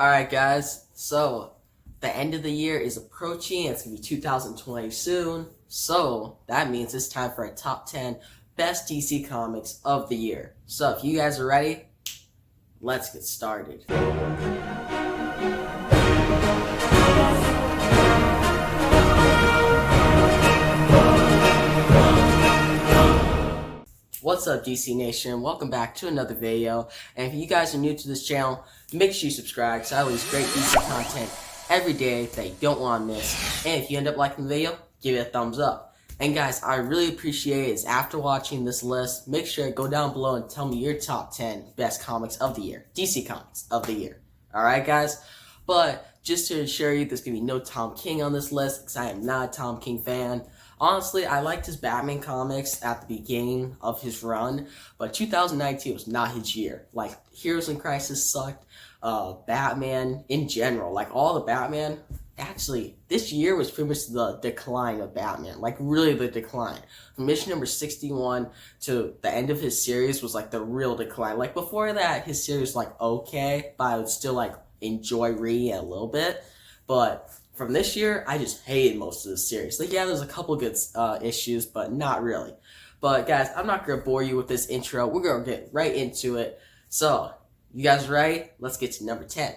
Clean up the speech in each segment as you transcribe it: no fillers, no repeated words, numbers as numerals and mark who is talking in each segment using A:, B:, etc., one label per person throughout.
A: Alright guys, so the end of the year is approaching. It's going to be 2020 soon. So that means it's time for a top 10 best DC comics of the year. So if you guys are ready, let's get started. What's up, DC Nation? Welcome back to another video. And if you guys are new to this channel, make sure you subscribe because I release great DC content every day that you don't want to miss. And if you end up liking the video, give it a thumbs up. And guys, I really appreciate it is after watching this list, make sure to go down below and tell me your top 10 best comics of the year. DC comics of the year. Alright guys? But just to assure you, there's going to be no Tom King on this list because I am not a Tom King fan. Honestly, I liked his Batman comics at the beginning of his run, but 2019 was not his year. Like, Heroes in Crisis sucked, Batman in general, like all the Batman, actually, this year was pretty much the decline of Batman, like really the decline. From issue number 61 to the end of his series was like the real decline. Like before that, his series was like okay, but I would still like enjoy reading it a little bit, but from this year, I just hated most of the series. Like, yeah, there's a couple good issues, but not really. But, guys, I'm not going to bore you with this intro. We're going to get right into it. So, you guys ready? Let's get to number 10.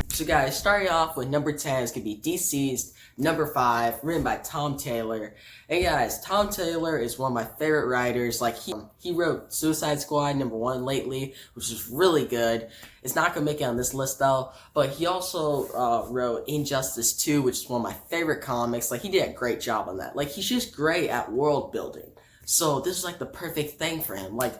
A: So, guys, starting off with number 10 is going to be DCeased, NumberFive, written by Tom Taylor. And guys, Tom Taylor is one of my favorite writers. Like, he wrote Suicide Squad #1 lately, which is really good. It's not going to make it on this list, though. But he also wrote Injustice 2, which is one of my favorite comics. Like, he did a great job on that. Like, he's just great at world building. So, this is, like, the perfect thing for him. Like,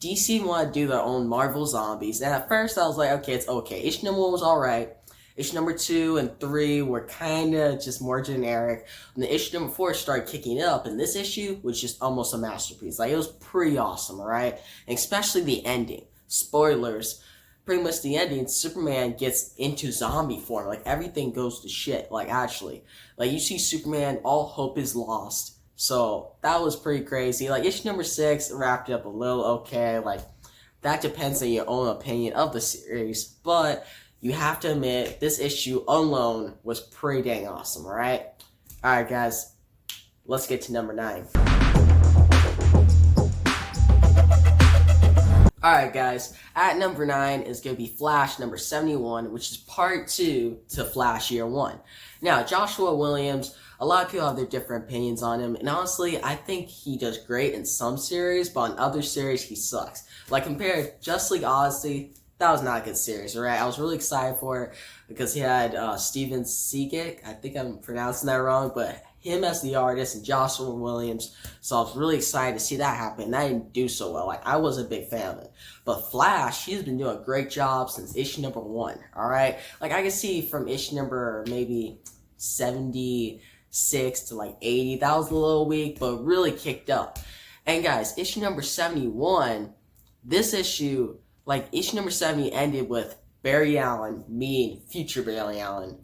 A: DC wanted to do their own Marvel Zombies. And at first, I was like, okay, it's okay. Issue number 1 was alright. Issue number 2 and 3 were kind of just more generic. And the issue number 4 started kicking it up, and this issue was just almost a masterpiece. Like, it was pretty awesome, alright? And especially the ending. Spoilers. Pretty much the ending, Superman gets into zombie form. Like, everything goes to shit. Like, actually. Like, you see Superman, all hope is lost. So, that was pretty crazy. Like, issue number 6 wrapped it up a little okay. Like, that depends on your own opinion of the series. But you have to admit, this issue alone was pretty dang awesome, alright? Alright guys, let's get to number 9. Alright guys, at number 9 is going to be Flash number 71, which is part 2 to Flash Year 1. Now, Joshua Williams, a lot of people have their different opinions on him, and honestly, I think he does great in some series, but in other series, he sucks. Like, compared to Justice League Odyssey, that was not a good series, alright? I was really excited for it because he had Steven Seagal, I think I'm pronouncing that wrong, but him as the artist and Joshua Williams, so I was really excited to see that happen, and I didn't do so well. Like, I wasn't a big fan of it. But Flash, he's been doing a great job since issue number 1, alright? Like, I can see from issue number maybe 76 to like 80, that was a little weak, but really kicked up. And guys, issue number 71, this issue, like, issue number 70 ended with Barry Allen meeting future Barry Allen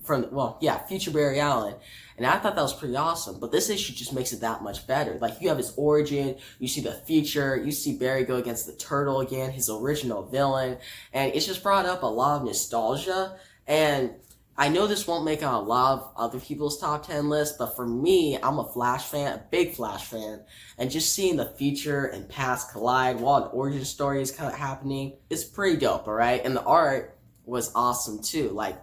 A: future Barry Allen. And I thought that was pretty awesome. But this issue just makes it that much better. Like, you have his origin, you see the future, you see Barry go against the Turtle again, his original villain. And it's just brought up a lot of nostalgia. And I know this won't make it on a lot of other people's top 10 lists, but for me, I'm a Flash fan, a big Flash fan, and just seeing the future and past collide while an origin story is kind of happening, it's pretty dope, alright? And the art was awesome too, like,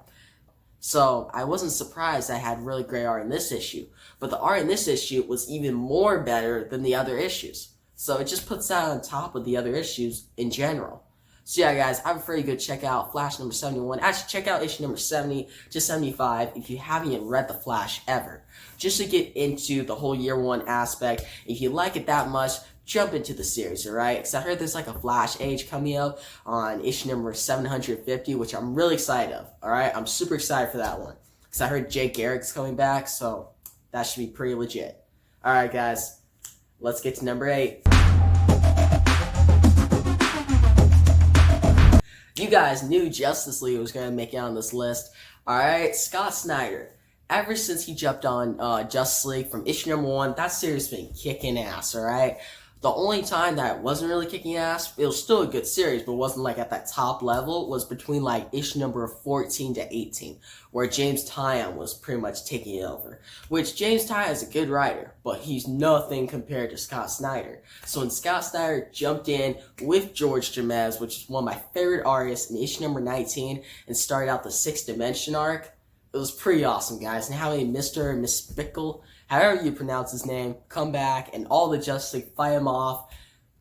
A: so I wasn't surprised I had really great art in this issue, but the art in this issue was even more better than the other issues. So it just puts that on top of the other issues in general. So yeah guys, I prefer you go check out Flash number 71. Actually, check out issue number 70 to 75 if you haven't yet read The Flash ever. Just to get into the whole year 1 aspect. If you like it that much, jump into the series, alright? Because I heard there's like a Flash Age coming up on issue number 750, which I'm really excited of, alright? I'm super excited for that one. Because I heard Jay Garrick's coming back, so that should be pretty legit. Alright guys, let's get to number 8. You guys knew Justice League was going to make it on this list. Alright, Scott Snyder. Ever since he jumped on Justice League from issue number 1, that series has been kicking ass, alright? The only time that it wasn't really kicking ass, it was still a good series, but wasn't like at that top level, was between like issue number 14 to 18, where James Tynion was pretty much taking it over. Which James Tynion is a good writer, but he's nothing compared to Scott Snyder. So when Scott Snyder jumped in with George Jamez, which is one of my favorite artists, in issue number 19, and started out the 6th Dimension arc, it was pretty awesome, guys. And having Mr. and Miss Bickle, however you pronounce his name, come back and all the Justice League fight him off,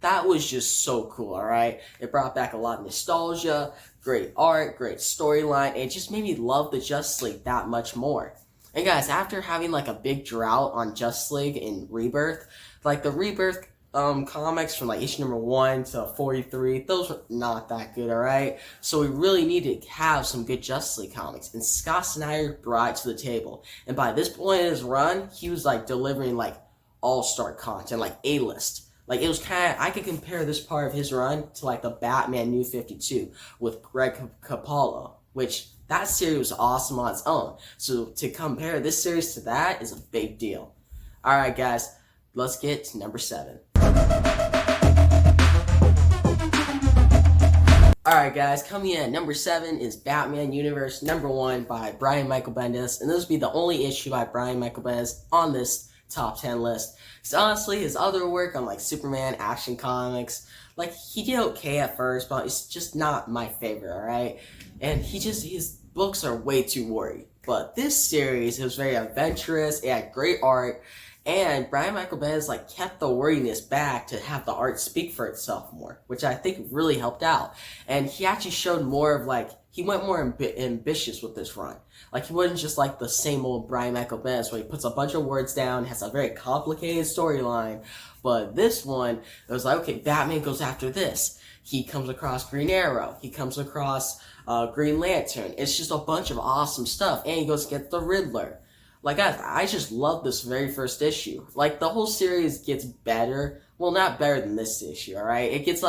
A: that was just so cool, alright? It brought back a lot of nostalgia, great art, great storyline, and it just made me love the Justice League that much more. And guys, after having like a big drought on Justice League in Rebirth, like the Rebirth comics from like issue number 1 to 43, those were not that good, alright? So we really needed to have some good Justice League comics, and Scott Snyder brought it to the table. And by this point in his run, he was like delivering like all-star content, like A-list. Like it was kind of, I could compare this part of his run to like the Batman New 52 with Greg Capullo, which that series was awesome on its own. So to compare this series to that is a big deal. Alright guys, let's get to number 7. Alright guys, coming in at number 7 is Batman Universe #1 by Brian Michael Bendis, and this will be the only issue by Brian Michael Bendis on this top 10 list. Because honestly, his other work on like Superman Action Comics, like he did okay at first, but it's just not my favorite, alright? And his books are way too wordy. But this series, it was very adventurous, it had great art, and Brian Michael Bendis like kept the wordiness back to have the art speak for itself more, which I think really helped out. And he actually showed more of like, he went more ambitious with this run. Like he wasn't just like the same old Brian Michael Bendis where he puts a bunch of words down, has a very complicated storyline. But this one, it was like, okay, Batman goes after this. He comes across Green Arrow. He comes across Green Lantern. It's just a bunch of awesome stuff. And he goes to get the Riddler. Like, guys, I just love this very first issue. Like, the whole series gets better. Well, not better than this issue, alright? It keeps,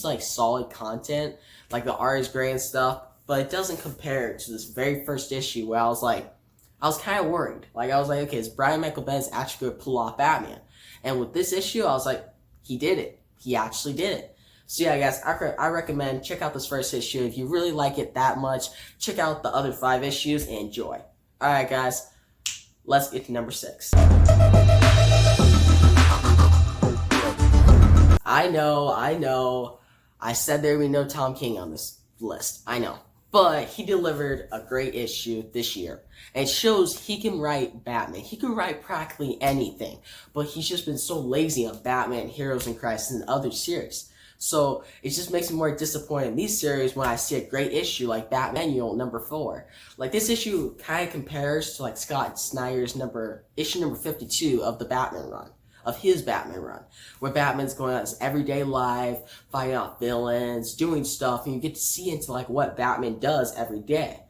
A: like, solid content. Like, the art is great and stuff. But it doesn't compare to this very first issue where I was kind of worried. Like, I was like, okay, is Brian Michael Bendis actually going to pull off Batman? And with this issue, I was like, he did it. He actually did it. So yeah, guys, I recommend check out this first issue. If you really like it that much, check out the other 5 issues and enjoy. Alright, guys. Let's get to number 6. I know. I said there would be no Tom King on this list. I know. But he delivered a great issue this year. And it shows he can write Batman. He can write practically anything. But he's just been so lazy on Batman, Heroes in Crisis, and other series. So it just makes me more disappointed in these series when I see a great issue like Batman #4. Like this issue kind of compares to like Scott Snyder's issue number 52 of the Batman run, of his Batman run, where Batman's going on his everyday life, fighting off villains, doing stuff, and you get to see into like what Batman does every day.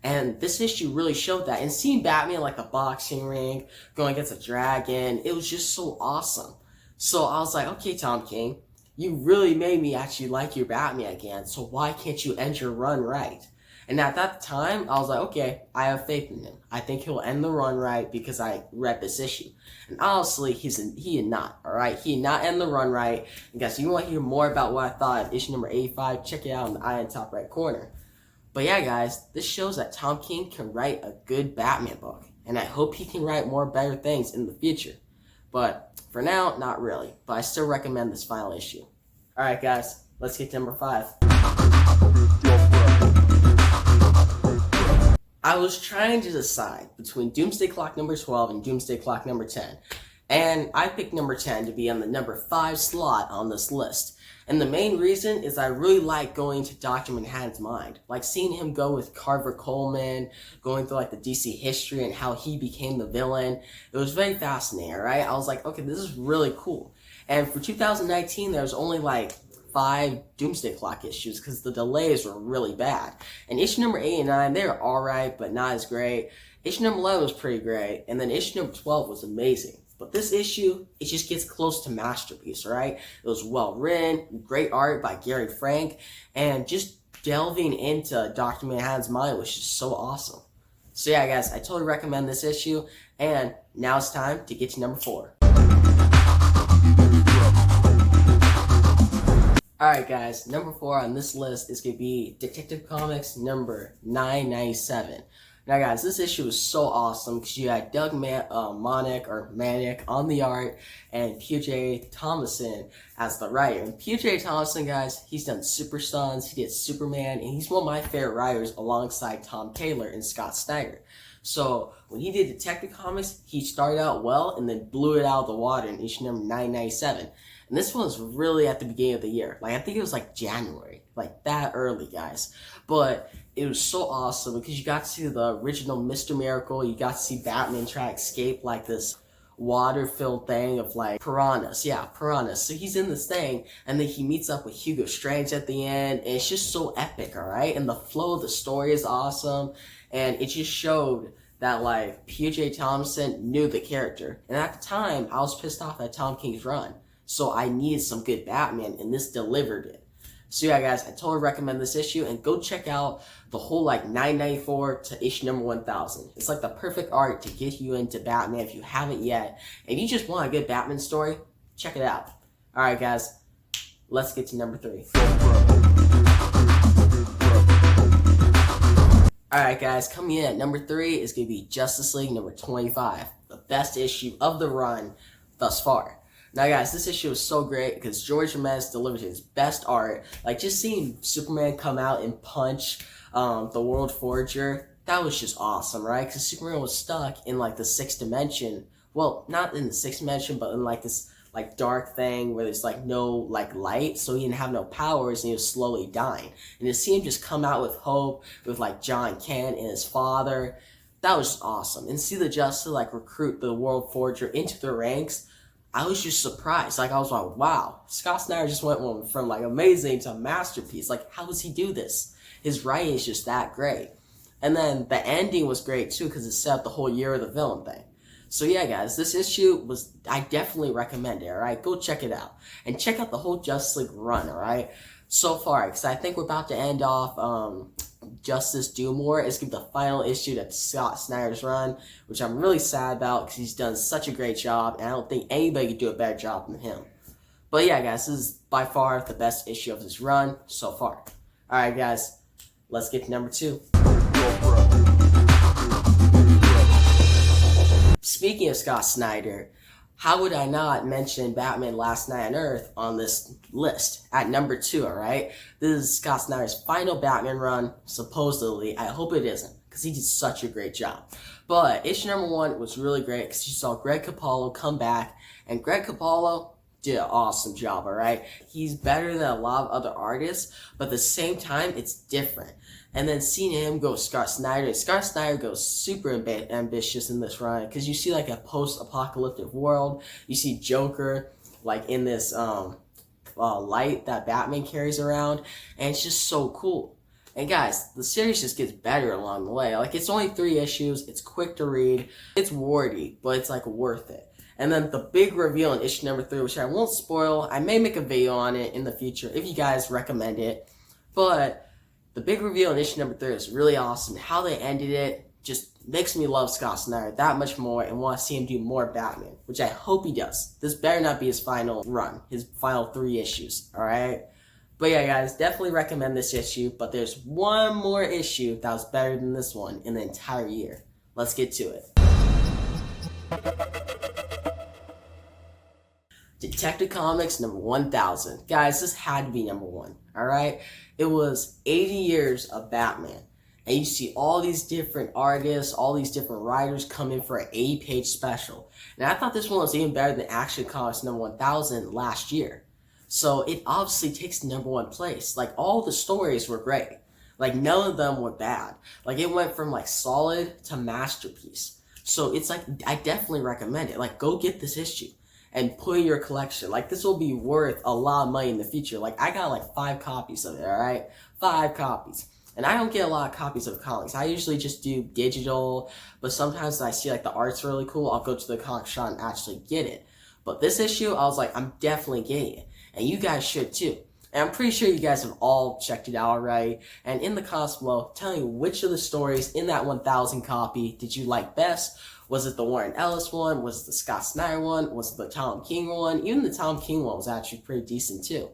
A: And this issue really showed that. And seeing Batman like a boxing ring, going against a dragon, it was just so awesome. So I was like, okay, Tom King, you really made me actually like your Batman again, so why can't you end your run right? And at that time, I was like, okay, I have faith in him. I think he'll end the run right because I read this issue. And honestly, he did not, alright? He did not end the run right. And guys, if you want to hear more about what I thought of issue number 85, check it out in the eye in the top right corner. But yeah, guys, this shows that Tom King can write a good Batman book. And I hope he can write more better things in the future. But for now, not really. But I still recommend this final issue. Alright guys, let's get to number 5. I was trying to decide between Doomsday Clock number 12 and Doomsday Clock number 10. And I picked number 10 to be on the number 5 slot on this list. And the main reason is I really like going to Dr. Manhattan's mind. Like seeing him go with Carver Coleman, going through like the DC history and how he became the villain. It was very fascinating, right? I was like, okay, this is really cool. And for 2019, there was only like 5 Doomsday Clock issues because the delays were really bad. And issue number 8 and 9, they were alright, but not as great. Issue number 11 was pretty great. And then issue number 12 was amazing. But this issue, it just gets close to masterpiece, right? It was well written, great art by Gary Frank, and just delving into Dr. Manhattan's mind was just so awesome. So yeah, guys, I totally recommend this issue, and now it's time to get to number 4. Alright guys, number 4 on this list is going to be Detective Comics number 997. Now guys, this issue was so awesome because you had Doug Manick on the art and P.J. Thomason as the writer. And P.J. Thomason, guys, he's done Super Sons, he did Superman, and he's one of my favorite writers alongside Tom Taylor and Scott Snyder. So when he did Detective Comics, he started out well and then blew it out of the water in issue number 997. And this one was really at the beginning of the year. Like, I think it was like January. Like, that early, guys. But it was so awesome because you got to see the original Mr. Miracle. You got to see Batman try to escape, like, this water-filled thing of, like, piranhas. Yeah, piranhas. So he's in this thing, and then he meets up with Hugo Strange at the end. And it's just so epic, alright? And the flow of the story is awesome. And it just showed that, like, P.J. Thompson knew the character. And at the time, I was pissed off at Tom King's run. So I needed some good Batman, and this delivered it. So yeah, guys, I totally recommend this issue, and go check out the whole, like, 994 to issue number 1000. It's like the perfect art to get you into Batman if you haven't yet. And you just want a good Batman story, check it out. Alright, guys, let's get to number 3. Alright, guys, coming in at number 3 is going to be Justice League number 25, the best issue of the run thus far. Now, guys, this issue was so great because George Jimenez delivered his best art. Like, just seeing Superman come out and punch the World Forger, that was just awesome, right? Because Superman was stuck in, like, the 6th dimension. Well, not in the 6th dimension, but in, like, this, like, dark thing where there's, like, no, like, light. So he didn't have no powers, and he was slowly dying. And to see him just come out with hope, with, like, John Kent and his father, that was awesome. And see the Justice, like, recruit the World Forger into their ranks, I was just surprised. Like, I was like, wow, Scott Snyder just went from, like, amazing to masterpiece. Like, how does he do this? His writing is just that great. And then the ending was great, too, because it set up the whole year of the villain thing. So, yeah, guys, this issue was, I definitely recommend it, all right? Go check it out. And check out the whole Justice League run, all right? So far, because I think we're about to end off Justice Do More. It's going to be the final issue to Scott Snyder's run, which I'm really sad about because he's done such a great job, and I don't think anybody could do a better job than him. But yeah, guys, this is by far the best issue of this run so far. Alright, guys, let's get to number 2. Speaking of Scott Snyder, how would I not mention Batman Last Night on Earth on this list at number 2, alright? This is Scott Snyder's final Batman run, supposedly. I hope it isn't, because he did such a great job. But issue number 1 was really great, because you saw Greg Capullo come back, and Greg Capullo did an awesome job, alright? He's better than a lot of other artists, but at the same time, it's different. And then seeing him go Scott Snyder goes super ambitious in this run, because you see, like, a post-apocalyptic world. You see Joker, like, in this light that Batman carries around, and it's just so cool. And guys, the series just gets better along the way. Like, it's only 3 issues, it's quick to read, it's wordy, but it's, like, worth it. And then the big reveal in issue number 3, which I won't spoil, I may make a video on it in the future if you guys recommend it, but the big reveal in issue number 3 is really awesome. How they ended it just makes me love Scott Snyder that much more and want to see him do more Batman, which I hope he does. This better not be his final run, his final 3 issues, alright? But yeah, guys, definitely recommend this issue, but there's one more issue that was better than this one in the entire year. Let's get to it. Detective Comics number 1000. Guys, this had to be number 1, alright? It was 80 years of Batman. And you see all these different artists, all these different writers come in for an 80-page special. And I thought this one was even better than Action Comics number 1000 last year. So it obviously takes the number 1 place. Like, all the stories were great. Like, none of them were bad. Like, it went from, like, solid to masterpiece. So it's like, I definitely recommend it. Like, go get this issue and put in your collection. Like, this will be worth a lot of money in the future. Like, I got like 5 copies of it, alright? 5 copies. And I don't get a lot of copies of comics. I usually just do digital, but sometimes I see like the art's really cool, I'll go to the comic shop and actually get it. But this issue, I was like, I'm definitely getting it. And you guys should too. And I'm pretty sure you guys have all checked it out already. And in the comments below, tell me which of the stories in that 1000 copy did you like best? Was it the Warren Ellis one? Was it the Scott Snyder one? Was it the Tom King one? Even the Tom King one was actually pretty decent too.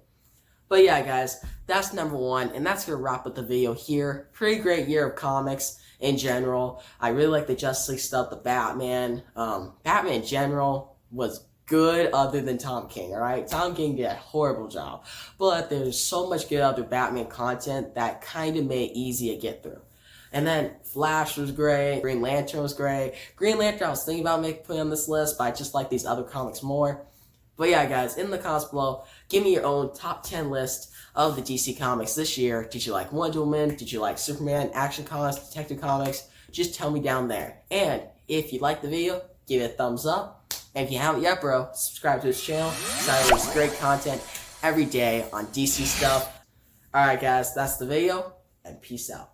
A: But yeah, guys, that's number one, and that's gonna wrap up the video here. Pretty great year of comics in general. I really like the Justice League stuff, the Batman. Batman in general was good other than Tom King, alright? Tom King did a horrible job. But there's so much good other Batman content that kind of made it easy to get through. And then Flash was great, Green Lantern was great. Green Lantern I was thinking about putting on this list, but I just like these other comics more. But yeah, guys, in the comments below, give me your own top 10 list of the DC Comics this year. Did you like Wonder Woman? Did you like Superman, Action Comics, Detective Comics? Just tell me down there. And if you liked the video, give it a thumbs up. And if you haven't yet, bro, subscribe to this channel, because I release great content every day on DC stuff. Alright, guys, that's the video, and peace out.